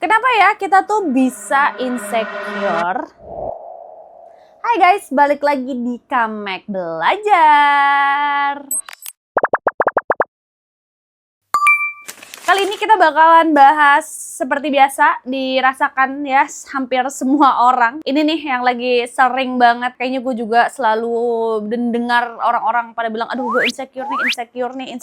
Kenapa ya kita tuh bisa insecure? Hai guys, balik lagi di Kamek Belajar. Kali ini kita bakalan bahas seperti biasa dirasakan ya hampir semua orang. Ini nih yang lagi sering banget, kayaknya gue juga selalu dengar orang-orang pada bilang, aduh gue insecure nih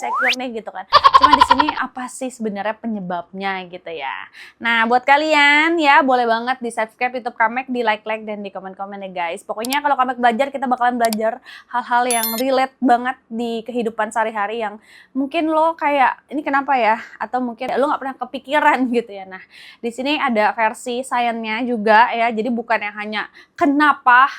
gitu kan. Cuma di sini apa sih sebenarnya penyebabnya gitu ya. Nah buat kalian ya boleh banget di subscribe YouTube Kamek, di like dan di komen-komen ya guys. Pokoknya kalau Kamek Belajar kita bakalan belajar hal-hal yang relate banget di kehidupan sehari-hari yang mungkin lo kayak ini kenapa ya, atau mungkin lo nggak pernah kepikiran gitu ya. Nah di sini ada versi sainsnya juga ya, jadi bukan yang hanya kenapa,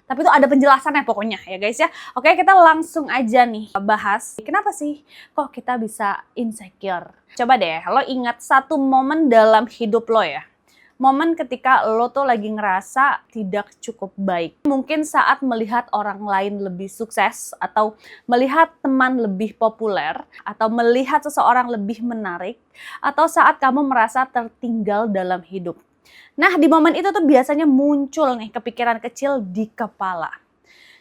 tapi itu ada penjelasannya pokoknya ya guys ya. Oke, kita langsung aja nih bahas kenapa sih kok kita bisa insecure. Coba deh lo ingat satu momen dalam hidup lo ya. Momen ketika lo tuh lagi ngerasa tidak cukup baik. Mungkin saat melihat orang lain lebih sukses, atau melihat teman lebih populer, atau melihat seseorang lebih menarik, atau saat kamu merasa tertinggal dalam hidup. Nah, di momen itu tuh biasanya muncul nih kepikiran kecil di kepala.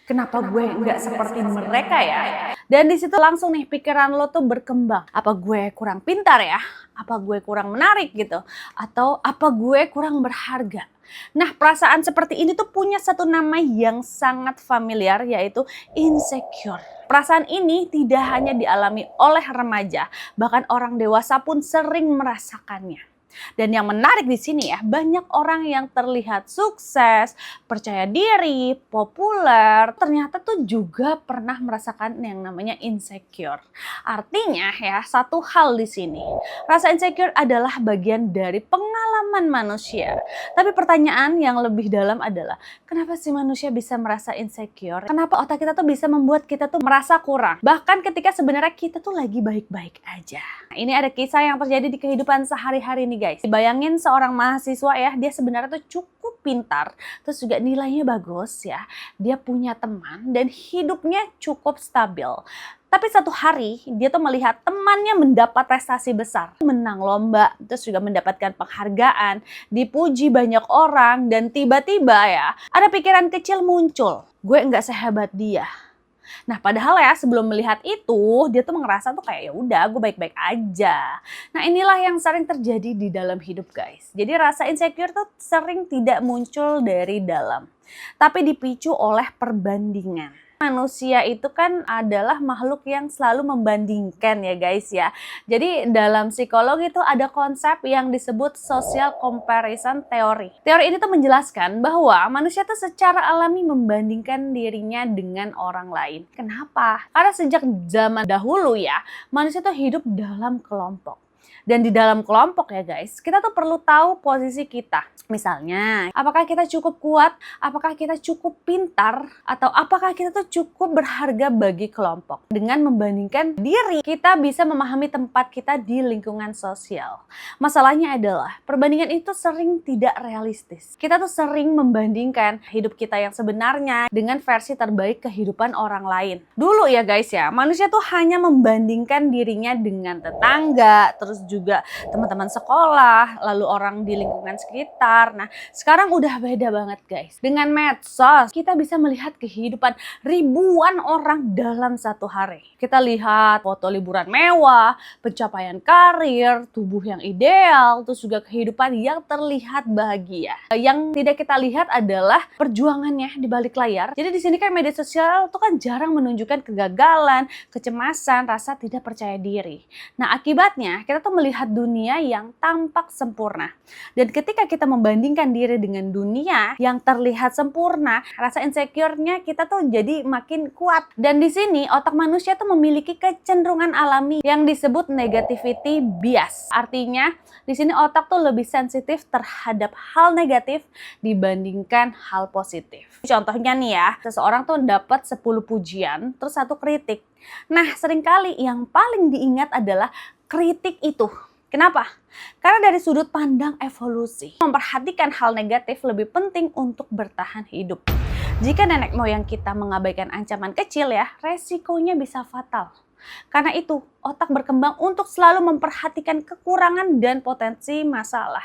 Kenapa gue nggak seperti mereka ya? Dan di situ langsung nih pikiran lo tuh berkembang. Apa gue kurang pintar ya? Apa gue kurang menarik gitu? Atau apa gue kurang berharga? Nah, perasaan seperti ini tuh punya satu nama yang sangat familiar, yaitu insecure. Perasaan ini tidak hanya dialami oleh remaja, bahkan orang dewasa pun sering merasakannya. Dan yang menarik di sini ya, banyak orang yang terlihat sukses, percaya diri, populer, ternyata tuh juga pernah merasakan yang namanya insecure. Artinya ya, satu hal di sini, rasa insecure adalah bagian dari pengalaman manusia. Tapi pertanyaan yang lebih dalam adalah, kenapa sih manusia bisa merasa insecure? Kenapa otak kita tuh bisa membuat kita tuh merasa kurang? Bahkan ketika sebenarnya kita tuh lagi baik-baik aja. Nah, ini ada kisah yang terjadi di kehidupan sehari-hari nih guys. Bayangin seorang mahasiswa ya, dia sebenarnya tuh cukup pintar, terus juga nilainya bagus ya. Dia punya teman dan hidupnya cukup stabil. Tapi satu hari dia tuh melihat temannya mendapat prestasi besar, menang lomba, terus juga mendapatkan penghargaan, dipuji banyak orang, dan tiba-tiba ya ada pikiran kecil muncul, gue nggak sehebat dia. Nah padahal ya sebelum melihat itu dia tuh ngerasa tuh kayak ya udah gue baik-baik aja. Nah inilah yang sering terjadi di dalam hidup guys. Jadi rasa insecure tuh sering tidak muncul dari dalam, tapi dipicu oleh perbandingan. Manusia itu kan adalah makhluk yang selalu membandingkan ya guys ya. Jadi dalam psikologi itu ada konsep yang disebut social comparison theory. Teori ini tuh menjelaskan bahwa manusia tuh secara alami membandingkan dirinya dengan orang lain. Kenapa? Karena sejak zaman dahulu ya, manusia tuh hidup dalam kelompok. Dan di dalam kelompok ya guys, kita tuh perlu tahu posisi kita. Misalnya, apakah kita cukup kuat, apakah kita cukup pintar, atau apakah kita tuh cukup berharga bagi kelompok. Dengan membandingkan diri, kita bisa memahami tempat kita di lingkungan sosial. Masalahnya adalah, perbandingan itu sering tidak realistis. Kita tuh sering membandingkan hidup kita yang sebenarnya dengan versi terbaik kehidupan orang lain. Dulu ya guys ya, manusia tuh hanya membandingkan dirinya dengan tetangga, terus juga teman-teman sekolah, lalu orang di lingkungan sekitar. Nah, sekarang udah beda banget guys. Dengan medsos, kita bisa melihat kehidupan ribuan orang dalam satu hari. Kita lihat foto liburan mewah, pencapaian karir, tubuh yang ideal, terus juga kehidupan yang terlihat bahagia. Yang tidak kita lihat adalah perjuangannya di balik layar. Jadi di sini kan media sosial tuh kan jarang menunjukkan kegagalan, kecemasan, rasa tidak percaya diri. Nah, akibatnya kita tuh melihat dunia yang tampak sempurna. Dan ketika kita membandingkan diri dengan dunia yang terlihat sempurna, rasa insecure-nya kita tuh jadi makin kuat. Dan di sini otak manusia tuh memiliki kecenderungan alami yang disebut negativity bias. Artinya di sini otak tuh lebih sensitif terhadap hal negatif dibandingkan hal positif. Contohnya nih ya, seseorang tuh dapat 10 pujian terus 1 kritik. Nah, seringkali yang paling diingat adalah kritik itu. Kenapa? Karena dari sudut pandang evolusi, memperhatikan hal negatif lebih penting untuk bertahan hidup. Jika nenek moyang kita mengabaikan ancaman kecil ya, resikonya bisa fatal. Karena itu, otak berkembang untuk selalu memperhatikan kekurangan dan potensi masalah.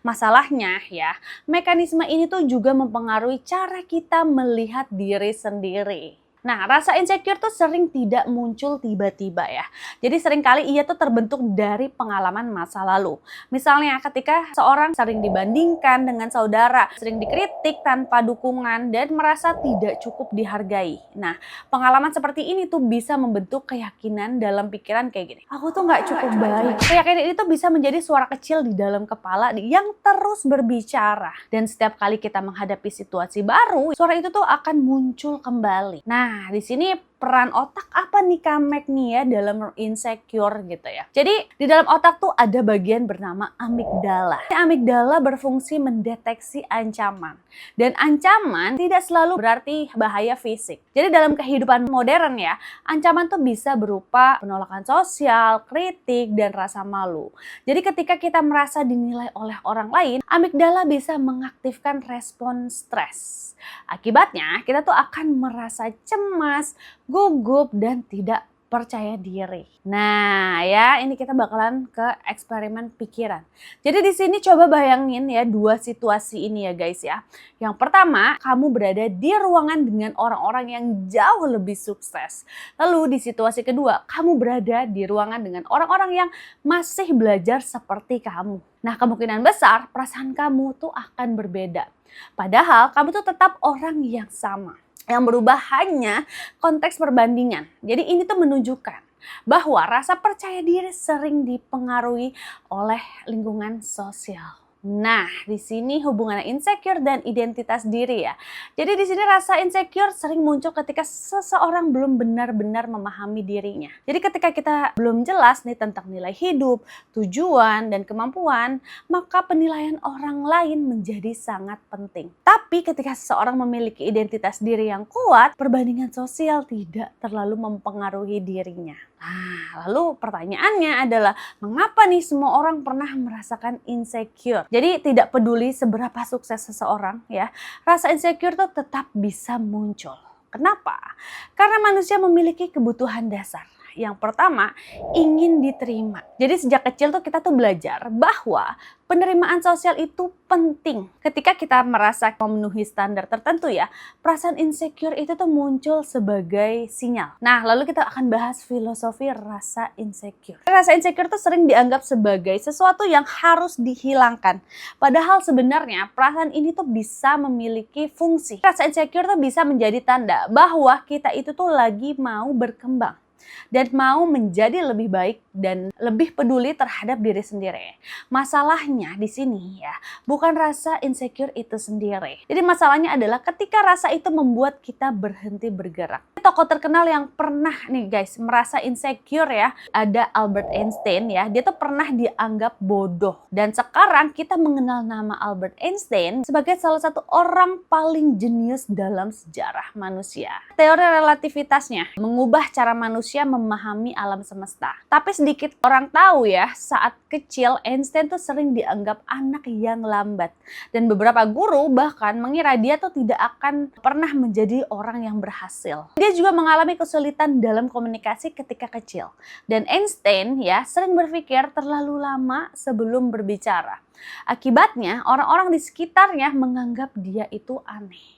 Masalahnya ya, mekanisme ini tuh juga mempengaruhi cara kita melihat diri sendiri. Nah, rasa insecure tuh sering tidak muncul tiba-tiba ya. Jadi seringkali ia tuh terbentuk dari pengalaman masa lalu. Misalnya ketika seorang sering dibandingkan dengan saudara, sering dikritik tanpa dukungan, dan merasa tidak cukup dihargai. Nah, pengalaman seperti ini tuh bisa membentuk keyakinan dalam pikiran kayak gini. Aku tuh nggak cukup baik. Keyakinan ini tuh bisa menjadi suara kecil di dalam kepala yang terus berbicara. Dan setiap kali kita menghadapi situasi baru, suara itu tuh akan muncul kembali. Nah, di sini peran otak apa nih Kamek nih ya dalam insecure gitu ya. Jadi di dalam otak tuh ada bagian bernama amigdala. Amigdala berfungsi mendeteksi ancaman. Dan ancaman tidak selalu berarti bahaya fisik. Jadi dalam kehidupan modern ya, ancaman tuh bisa berupa penolakan sosial, kritik, dan rasa malu. Jadi ketika kita merasa dinilai oleh orang lain, amigdala bisa mengaktifkan respon stres. Akibatnya kita tuh akan merasa cemas, gugup, dan tidak percaya diri. Nah ya, ini kita bakalan ke eksperimen pikiran. Jadi di sini coba bayangin ya dua situasi ini ya guys ya. Yang pertama, kamu berada di ruangan dengan orang-orang yang jauh lebih sukses. Lalu di situasi kedua, kamu berada di ruangan dengan orang-orang yang masih belajar seperti kamu. Nah, kemungkinan besar perasaan kamu tuh akan berbeda. Padahal kamu tuh tetap orang yang sama. Yang berubah hanya konteks perbandingan. Jadi ini tuh menunjukkan bahwa rasa percaya diri sering dipengaruhi oleh lingkungan sosial. Nah, di sini hubungan insecure dan identitas diri ya. Jadi di sini rasa insecure sering muncul ketika seseorang belum benar-benar memahami dirinya. Jadi ketika kita belum jelas nih tentang nilai hidup, tujuan, dan kemampuan, maka penilaian orang lain menjadi sangat penting. Tapi ketika seseorang memiliki identitas diri yang kuat, perbandingan sosial tidak terlalu mempengaruhi dirinya. Nah, lalu pertanyaannya adalah mengapa nih semua orang pernah merasakan insecure? Jadi tidak peduli seberapa sukses seseorang ya, rasa insecure tuh tetap bisa muncul. Kenapa? Karena manusia memiliki kebutuhan dasar. Yang pertama, ingin diterima. Jadi sejak kecil tuh kita tuh belajar bahwa penerimaan sosial itu penting. Ketika kita merasa memenuhi standar tertentu ya, perasaan insecure itu tuh muncul sebagai sinyal. Nah, lalu kita akan bahas filosofi rasa insecure. Rasa insecure tuh sering dianggap sebagai sesuatu yang harus dihilangkan. Padahal sebenarnya perasaan ini tuh bisa memiliki fungsi. Rasa insecure tuh bisa menjadi tanda bahwa kita itu tuh lagi mau berkembang dan mau menjadi lebih baik dan lebih peduli terhadap diri sendiri. Masalahnya di sini ya, bukan rasa insecure itu sendiri. Jadi masalahnya adalah ketika rasa itu membuat kita berhenti bergerak. Tokoh terkenal yang pernah nih guys merasa insecure ya, ada Albert Einstein ya. Dia tuh pernah dianggap bodoh. Dan sekarang kita mengenal nama Albert Einstein sebagai salah satu orang paling jenius dalam sejarah manusia. Teori relativitasnya mengubah cara manusia memahami alam semesta. Tapi sedikit orang tahu ya, saat kecil Einstein tuh sering dianggap anak yang lambat. Dan beberapa guru bahkan mengira dia tuh tidak akan pernah menjadi orang yang berhasil. Dia juga mengalami kesulitan dalam komunikasi ketika kecil. Dan Einstein ya sering berpikir terlalu lama sebelum berbicara. Akibatnya orang-orang di sekitarnya menganggap dia itu aneh.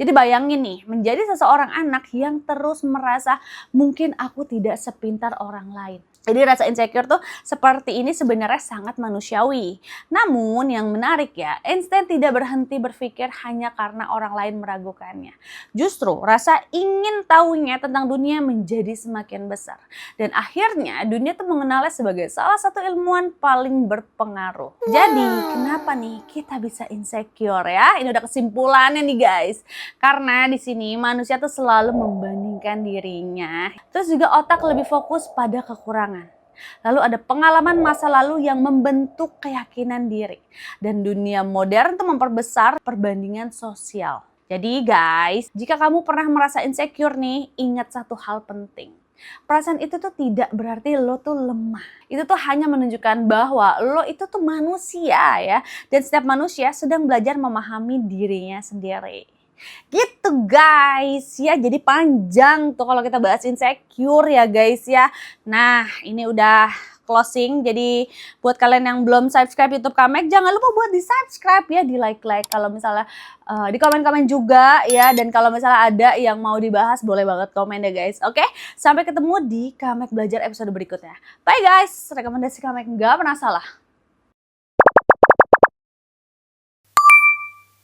Jadi bayangin nih, menjadi seseorang anak yang terus merasa mungkin aku tidak sepintar orang lain. Jadi rasa insecure tuh seperti ini sebenarnya sangat manusiawi. Namun yang menarik ya, Einstein tidak berhenti berpikir hanya karena orang lain meragukannya. Justru rasa ingin tahunya tentang dunia menjadi semakin besar. Dan akhirnya dunia tuh mengenalnya sebagai salah satu ilmuwan paling berpengaruh. Jadi kenapa nih kita bisa insecure ya? Ini udah kesimpulannya nih guys. Karena di sini manusia tuh selalu membandingkan dirinya. Terus juga otak lebih fokus pada kekurangan. Lalu ada pengalaman masa lalu yang membentuk keyakinan diri. Dan dunia modern tuh memperbesar perbandingan sosial. Jadi guys, jika kamu pernah merasa insecure nih, ingat satu hal penting. Perasaan itu tuh tidak berarti lo tuh lemah. Itu tuh hanya menunjukkan bahwa lo itu tuh manusia ya. Dan setiap manusia sedang belajar memahami dirinya sendiri. Gitu guys, ya jadi panjang tuh kalau kita bahas insecure ya guys ya. Nah ini udah closing, jadi buat kalian yang belum subscribe YouTube Kamek, jangan lupa buat di subscribe ya, di like kalau misalnya di komen-komen juga ya, dan kalau misalnya ada yang mau dibahas boleh banget komen deh guys. Oke, sampai ketemu di Kamek Belajar episode berikutnya. Bye guys, rekomendasi Kamek nggak pernah salah.